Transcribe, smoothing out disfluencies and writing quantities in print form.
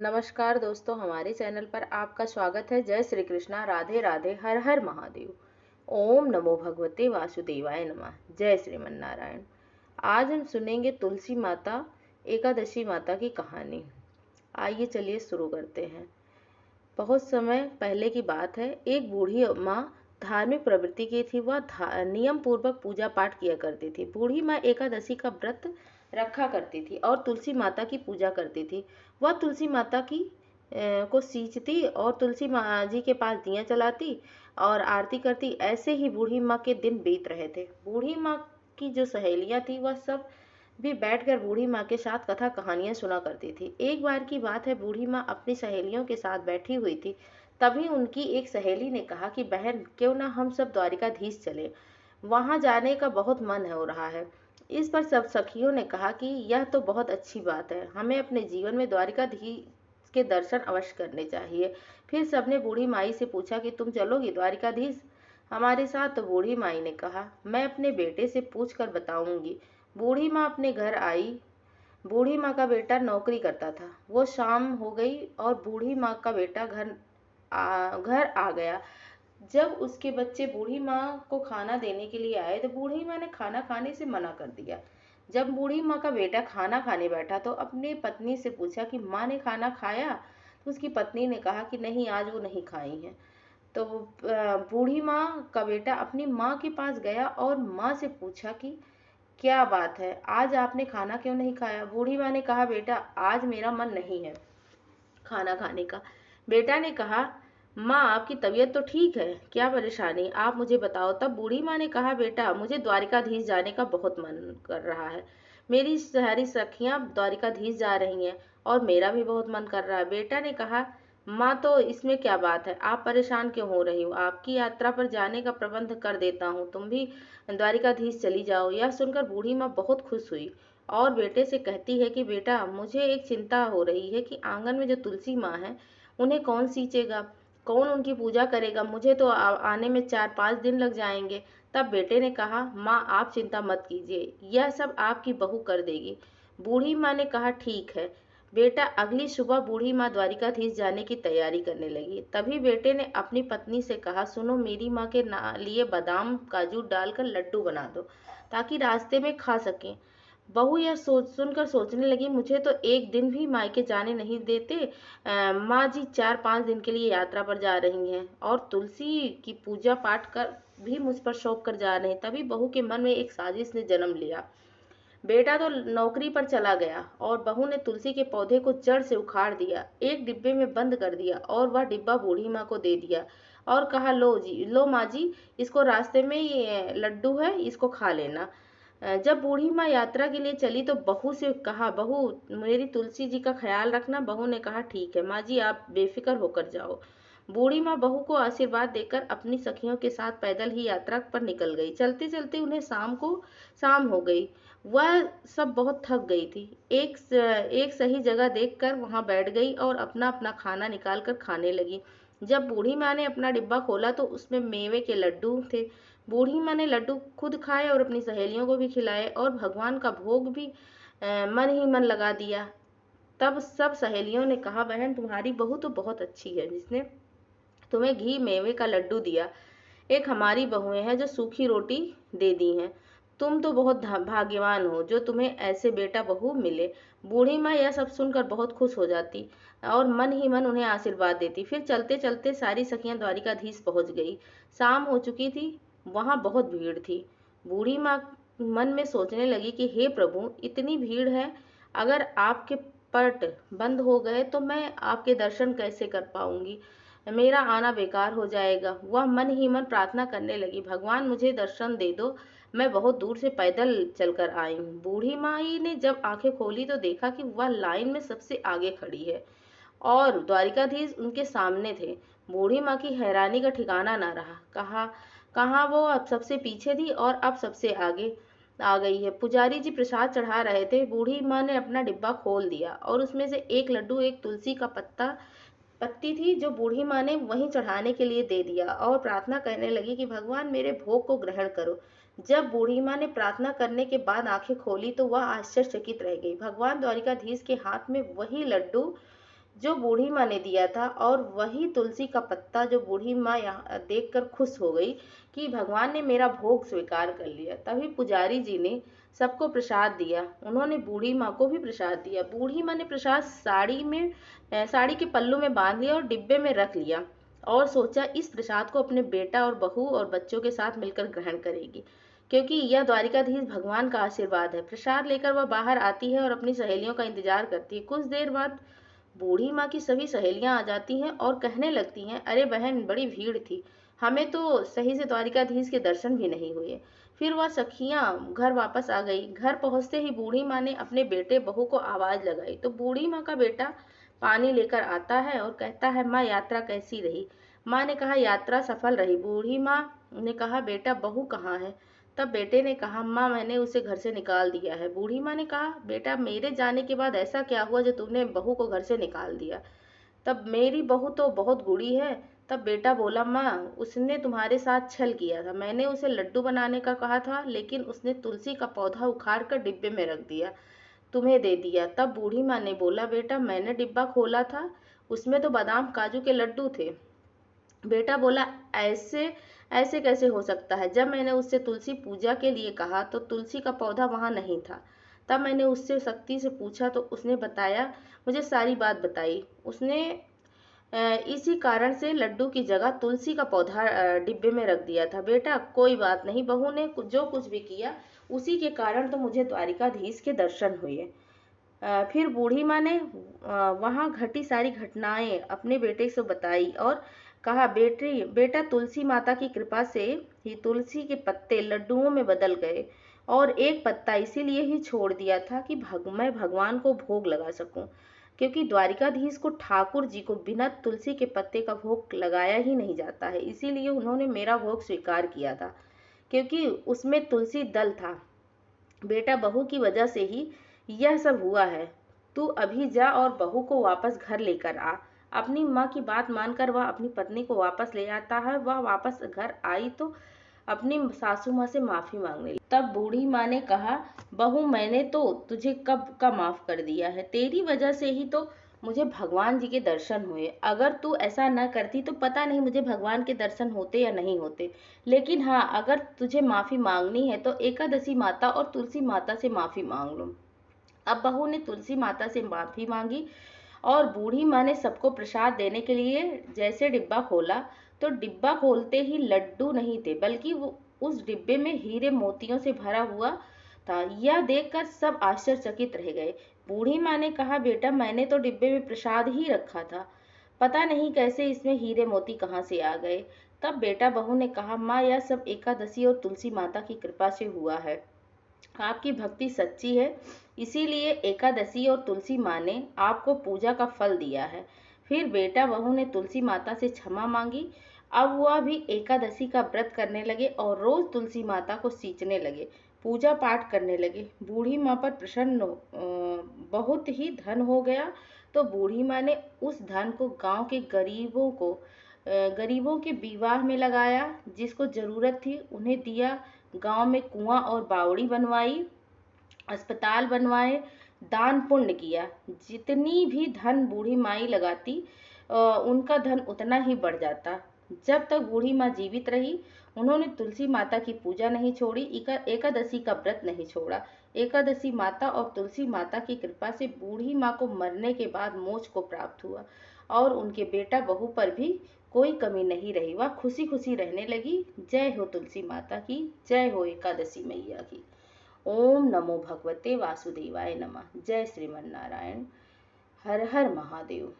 नमस्कार दोस्तों, हमारे चैनल पर आपका स्वागत है। जय श्री कृष्णा, राधे राधे, हर हर महादेव। ओम नमो भगवते वासुदेवाय नमः। जय श्रीमन नारायण। आज हम सुनेंगे तुलसी माता एकादशी माता की कहानी। आइए चलिए शुरू करते हैं। बहुत समय पहले की बात है। एक बूढ़ी माँ धार्मिक प्रवृत्ति की थी। वह नियम पूर्वक पूजा पाठ किया करती थी। बूढ़ी माँ एकादशी का व्रत रखा करती थी और तुलसी माता की पूजा करती थी। वह तुलसी माता की को सींचती और तुलसी माँ जी के पास दिया जलाती और आरती करती। ऐसे ही बूढ़ी माँ के दिन बीत रहे थे। बूढ़ी माँ की जो सहेलियां थी वह सब भी बैठकर बूढ़ी माँ के साथ कथा कहानियां सुना करती थी। एक बार की बात है, बूढ़ी माँ अपनी सहेलियों के साथ बैठी हुई थी। तभी उनकी एक सहेली ने कहा कि बहन, क्यों ना हम सब द्वारिकाधीश चले, वहां जाने का बहुत मन हो रहा है। इस पर सब सखियों ने कहा कि यह तो बहुत अच्छी बात है, हमें अपने जीवन में द्वारिकाधीश के दर्शन अवश्य करने चाहिए। फिर सबने बूढ़ी माई से पूछा कि तुम चलोगी द्वारिकाधीश हमारे साथ? तो बूढ़ी माई ने कहा, मैं अपने बेटे से पूछ कर बताऊंगी। बूढ़ी माँ अपने घर आई। बूढ़ी माँ का बेटा नौकरी करता था। वो शाम हो गई और बूढ़ी माँ का बेटा घर आ गया। जब उसके बच्चे बूढ़ी माँ को खाना देने के लिए आए तो बूढ़ी माँ ने खाना खाने से मना कर दिया। जब बूढ़ी माँ का बेटा खाना खाने बैठा तो अपनी पत्नी से पूछा कि माँ ने खाना खाया? तो उसकी पत्नी ने कहा कि नहीं, आज वो नहीं खाई है। तो बूढ़ी माँ का बेटा अपनी माँ के पास गया और माँ से पूछा कि क्या बात है, आज आपने खाना क्यों नहीं खाया? बूढ़ी माँ ने कहा, बेटा आज मेरा मन नहीं है खाना खाने का। बेटा ने कहा, माँ आपकी तबीयत तो ठीक है, क्या परेशानी, आप मुझे बताओ। तब बूढ़ी माँ ने कहा, बेटा मुझे द्वारिकाधीश जाने का बहुत मन कर रहा है। मेरी सारी सखियां द्वारिकाधीश जा रही हैं और मेरा भी बहुत मन कर रहा है। बेटा ने कहा, माँ तो इसमें क्या बात है, आप परेशान क्यों हो रही हो? आपकी यात्रा पर जाने का प्रबंध कर देता हूँ, तुम भी द्वारिकाधीश चली जाओ। यह सुनकर बूढ़ी माँ बहुत खुश हुई और बेटे से कहती है कि बेटा, मुझे एक चिंता हो रही है कि आंगन में जो तुलसी माँ है उन्हें कौन सींचेगा, कौन उनकी पूजा करेगा? मुझे तो आने में 4-5 दिन लग जाएंगे। तब बेटे ने कहा, माँ आप चिंता मत कीजिए, यह सब आपकी बहू कर देगी। बूढ़ी माँ ने कहा, ठीक है बेटा। अगली सुबह बूढ़ी माँ द्वारिकाधीश जाने की तैयारी करने लगी। तभी बेटे ने अपनी पत्नी से कहा, सुनो, मेरी माँ के लिए बादाम काजू डालकर लड्डू बना दो ताकि रास्ते में खा सकें। बहू यह सोच सुनकर सोचने लगी, मुझे तो एक दिन भी मायके जाने नहीं देते। माँ जी 4-5 दिन के लिए यात्रा पर जा रही हैं और तुलसी की पूजा पाठ कर भी मुझ पर सौंप कर जा रहे हैं। तभी बहू के मन में एक साजिश ने जन्म लिया। बेटा तो नौकरी पर चला गया और बहू ने तुलसी के पौधे को जड़ से उखाड़ दिया, एक डिब्बे में बंद कर दिया और वह डिब्बा बूढ़ी माँ को दे दिया और कहा, लो जी, लो माँ जी, इसको रास्ते में ये लड्डू है, इसको खा लेना। जब बूढ़ी माँ यात्रा के लिए चली तो बहू से कहा, बहू मेरी तुलसी जी का ख्याल रखना। बहू ने कहा, ठीक है माँ जी, आप बेफिक्र होकर जाओ। बूढ़ी माँ बहू को आशीर्वाद देकर अपनी सखियों के साथ पैदल ही यात्रा पर निकल गई। चलते चलते उन्हें शाम हो गई। वह सब बहुत थक गई थी। एक सही जगह देखकर वहां बैठ गई और अपना अपना खाना निकाल कर खाने लगी। जब बूढ़ी माँ ने अपना डिब्बा खोला तो उसमें मेवे के लड्डू थे। बूढ़ी माँ ने लड्डू खुद खाए और अपनी सहेलियों को भी खिलाए और भगवान का भोग भी मन ही मन लगा दिया। तब सब सहेलियों ने कहा, बहन तुम्हारी बहू तो बहुत अच्छी है, जिसने तुम्हें घी मेवे का लड्डू दिया। एक हमारी बहुएं हैं जो सूखी रोटी दे दी हैं। तुम तो बहुत भाग्यवान हो जो तुम्हें ऐसे बेटा बहू मिले। बूढ़ी माँ यह सब सुनकर बहुत खुश हो जाती और मन ही मन उन्हें आशीर्वाद देती। फिर चलते चलते सारी सखियां द्वारिकाधीश पहुंच गई। शाम हो चुकी थी, वहां बहुत भीड़ थी। बूढ़ी माँ मन में सोचने लगी कि हे प्रभु, इतनी भीड़ है, अगर आपके पट बंद हो गए तो मैं आपके दर्शन कैसे कर पाऊंगी? मेरा आना बेकार हो जाएगा। वह मन ही मन प्रार्थना करने लगी, भगवान मुझे दर्शन दे दो, मैं बहुत दूर से पैदल चलकर आई हूँ। बूढ़ी माई ने जब आंखें खोली तो देखा कि वह लाइन में सबसे आगे खड़ी है और द्वारिकाधीश उनके सामने थे। बूढ़ी माँ की हैरानी का ठिकाना ना रहा। कहाँ वो अब सबसे पीछे थी और अब सबसे आगे आ गई है। पुजारी जी प्रसाद चढ़ा रहे थे। बूढ़ी माँ ने अपना डिब्बा खोल दिया और उसमें से एक लड्डू एक तुलसी का पत्ती थी जो बूढ़ी माँ ने वहीं चढ़ाने के लिए दे दिया और प्रार्थना करने लगी कि भगवान मेरे भोग को ग्रहण करो। जब बूढ़ी माँ ने प्रार्थना करने के बाद आंखें खोली तो वह आश्चर्यचकित रह गई। भगवान द्वारिकाधीश के हाथ में वही लड्डू जो बूढ़ी माँ ने दिया था, और वही तुलसी का पत्ता जो बूढ़ी माँ यहाँ देखकर खुश हो गई कि भगवान ने मेरा भोग स्वीकार कर लिया। तभी पुजारी जी ने सबको प्रसाद दिया। उन्होंने बूढ़ी माँ को भी प्रसाद दिया। बूढ़ी माँ ने प्रसाद साड़ी के पल्लू में बांध लिया और डिब्बे में रख लिया, और सोचा इस प्रसाद को अपने बेटा और बहू और बच्चों के साथ मिलकर ग्रहण करेगी, क्योंकि यह द्वारिकाधीश भगवान का आशीर्वाद है। प्रसाद लेकर वह बाहर आती है और अपनी सहेलियों का इंतजार करती है। कुछ देर बाद बूढ़ी माँ की सभी सहेलियां आ जाती हैं और कहने लगती हैं, अरे बहन, बड़ी भीड़ थी, हमें तो सही से द्वारिकाधीश के दर्शन भी नहीं हुए। फिर वह सखियां घर वापस आ गई। घर पहुंचते ही बूढ़ी माँ ने अपने बेटे बहू को आवाज लगाई, तो बूढ़ी माँ का बेटा पानी लेकर आता है और कहता है, माँ यात्रा कैसी रही? माँ ने कहा, यात्रा सफल रही। बूढ़ी माँ ने कहा, बेटा बहू कहाँ है? तब बेटे ने कहा, माँ मैंने उसे घर से निकाल दिया है। बूढ़ी माँ ने कहा, बेटा मेरे जाने के बाद ऐसा क्या हुआ जो तुमने बहू को घर से निकाल दिया? तब मेरी बहू तो बहुत गुड़ी है। तब बेटा बोला, माँ उसने तुम्हारे साथ छल किया था। मैंने उसे लड्डू बनाने का कहा था, लेकिन उसने तुलसी का पौधा उखाड़ कर डिब्बे में रख दिया, तुम्हें दे दिया। तब बूढ़ी माँ ने बोला, बेटा मैंने डिब्बा खोला था, उसमें तो बादाम काजू के लड्डू थे। बेटा बोला, ऐसे ऐसे कैसे हो सकता है? जब मैंने उससे तुलसी पूजा के लिए कहा तो तुलसी का पौधा वहां नहीं था। तब मैंने उससे शक्ति से पूछा तो उसने बताया, मुझे सारी बात बताई। उसने इसी कारण से लड्डू की जगह तुलसी का पौधा डिब्बे में रख दिया था। बेटा कोई बात नहीं, बहू ने जो कुछ भी किया उसी के कारण तो मुझे द्वारिकाधीश के दर्शन हुए। फिर बूढ़ी माँ ने वहां घटी सारी घटनाएं अपने बेटे से बताई और कहा, बेटा तुलसी माता की कृपा से ही तुलसी के पत्ते लड्डुओं में बदल गए, और एक पत्ता इसीलिए ही छोड़ दिया था कि मैं भगवान को भोग लगा सकूं, क्योंकि द्वारिकाधीश को ठाकुर जी को बिना तुलसी के पत्ते का भोग लगाया ही नहीं जाता है। इसीलिए उन्होंने मेरा भोग स्वीकार किया था, क्योंकि उसमें तुलसी दल था। बेटा बहू की वजह से ही यह सब हुआ है। तू अभी जा और बहू को वापस घर लेकर आ। अपनी माँ की बात मानकर वह अपनी पत्नी को वापस ले आता है। वह वापस घर आई तो अपनी सासू माँ से माफी मांगने लगी। तब बूढ़ी माँ ने कहा, बहू मैंने तो तुझे कब का माफ कर दिया है, तेरी वजह से ही तो मुझे भगवान जी के दर्शन हुए। अगर तू ऐसा न करती तो पता नहीं मुझे भगवान के दर्शन होते या नहीं होते। लेकिन हाँ, अगर तुझे माफी मांगनी है तो एकादशी माता और तुलसी माता से माफी मांग लो। अब बहू ने तुलसी माता से माफी मांगी, और बूढ़ी माँ ने सबको प्रसाद देने के लिए जैसे डिब्बा खोला तो डिब्बा खोलते ही लड्डू नहीं थे, बल्कि वो उस डिब्बे में हीरे मोतियों से भरा हुआ था। यह देखकर सब आश्चर्यचकित रह गए। बूढ़ी माँ ने कहा, बेटा मैंने तो डिब्बे में प्रसाद ही रखा था, पता नहीं कैसे इसमें हीरे मोती कहाँ से आ गए। तब बेटा बहू ने कहा, माँ यह सब एकादशी और तुलसी माता की कृपा से हुआ है। आपकी भक्ति सच्ची है, इसीलिए एकादशी और तुलसी माँ ने आपको पूजा का फल दिया है। फिर बेटा बहू ने तुलसी माता से क्षमा मांगी। अब वह भी एकादशी का व्रत करने लगे और रोज तुलसी माता को सींचने लगे, पूजा पाठ करने लगे। बूढ़ी माँ पर बहुत ही धन हो गया, तो बूढ़ी माँ ने उस धन को गांव के गरीबों के विवाह में लगाया, जिसको जरूरत थी उन्हें दिया। गांव में कुआं और बावड़ी बनवाई, अस्पताल बनवाए, दान पुण्य किया। जितनी भी धन बूढ़ी माई लगाती उनका धन उतना ही बढ़ जाता। जब तक बूढ़ी माँ जीवित रही उन्होंने तुलसी माता की पूजा नहीं छोड़ी, एकादशी का व्रत नहीं छोड़ा। एकादशी माता और तुलसी माता की कृपा से बूढ़ी माँ को मरने के बाद मोक्ष को प्राप्त हुआ, और उनके बेटा बहू पर भी कोई कमी नहीं रही। वह खुशी खुशी रहने लगी। जय हो तुलसी माता की, जय हो एकादशी मैया की। ओम नमो भगवते वासुदेवाय नमः। जय श्रीमन नारायण। हर हर महादेव।